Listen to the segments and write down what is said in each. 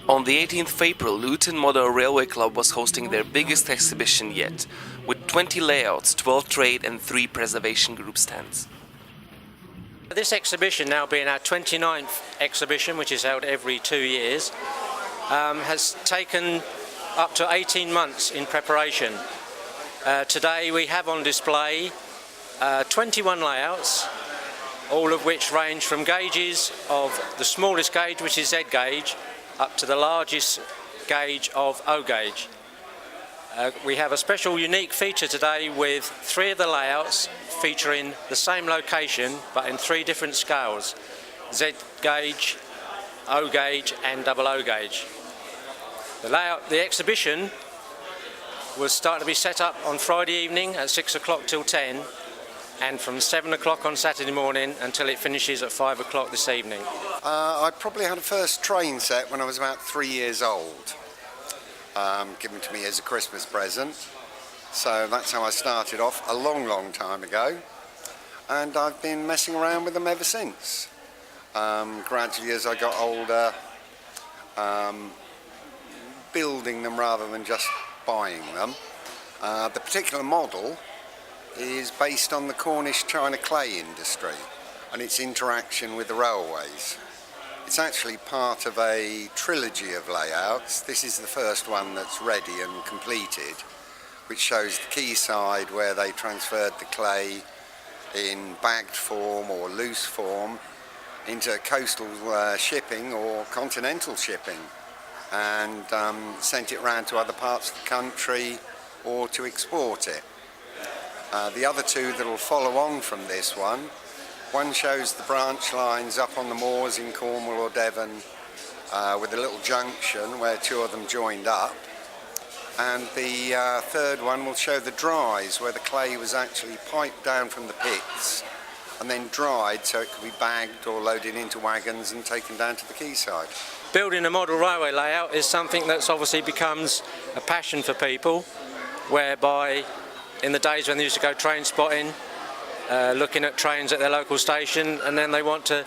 On the 18th of April, Luton Model Railway Club was hosting their biggest exhibition yet, with 20 layouts, 12 trade and 3 preservation group stands. This exhibition, now being our 29th exhibition, which is held every 2 years, has taken up to 18 months in preparation. Today we have on display 21 layouts, all of which range from gauges of the smallest gauge, which is Z gauge, up to the largest gauge of O gauge. We have a special unique feature today with 3 of the layouts featuring the same location but in 3 different scales: Z gauge, O gauge and double O gauge. The exhibition was starting to be set up on Friday evening at 6 o'clock till 10, and from 7 o'clock on Saturday morning until it finishes at 5 o'clock this evening. I probably had a first train set when I was about 3 years old, given to me as a Christmas present. So that's how I started off a long time ago, and I've been messing around with them ever since. Gradually, as I got older, building them rather than just buying them. The particular model is based on the Cornish china clay industry and its interaction with the railways. It's actually part of a trilogy of layouts. This is the first one that's ready and completed, which shows the quayside where they transferred the clay in bagged form or loose form into coastal shipping or continental shipping, and sent it round to other parts of the country or to export it. The other 2 that will follow on from this one shows the branch lines up on the moors in Cornwall or Devon, with a little junction where 2 of them joined up, and the 3rd one will show the dries where the clay was actually piped down from the pits and then dried so it could be bagged or loaded into wagons and taken down to the quayside. Building a model railway layout is something that's obviously becomes a passion for people, whereby in the days when they used to go train spotting, looking at trains at their local station, and then they want to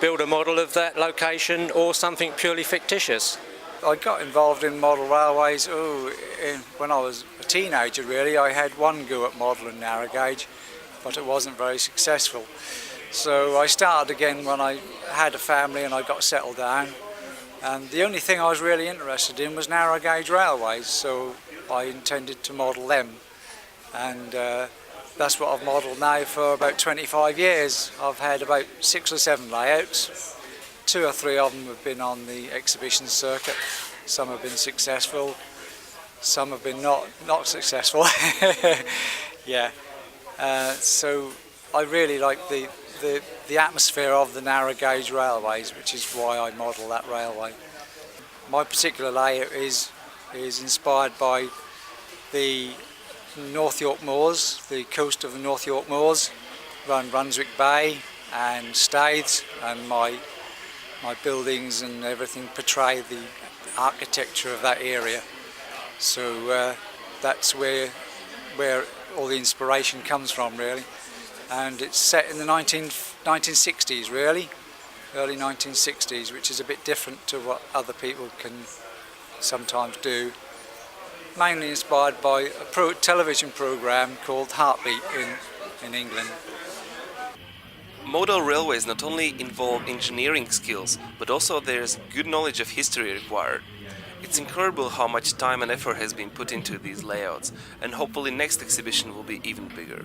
build a model of that location or something purely fictitious. I got involved in model railways when I was a teenager really. I had one go at modelling narrow gauge, but it wasn't very successful. So I started again when I had a family and I got settled down, and the only thing I was really interested in was narrow gauge railways, so I intended to model them. And that's what I've modelled now for about 25 years. I've had about 6 or 7 layouts. 2 or 3 of them have been on the exhibition circuit. Some have been successful, some have been not successful. Yeah. So I really like the atmosphere of the narrow gauge railways, which is why I model that railway. My particular layout is inspired by the North York Moors, the coast of the North York Moors, around Brunswick Bay and Staithes, and my buildings and everything portray the architecture of that area. So that's where all the inspiration comes from really, and it's set in the 1960s really, early 1960s, which is a bit different to what other people can sometimes do. Mainly inspired by a television programme called Heartbeat in England. Model railways not only involve engineering skills, but also there's good knowledge of history required. It's incredible how much time and effort has been put into these layouts, and hopefully next exhibition will be even bigger.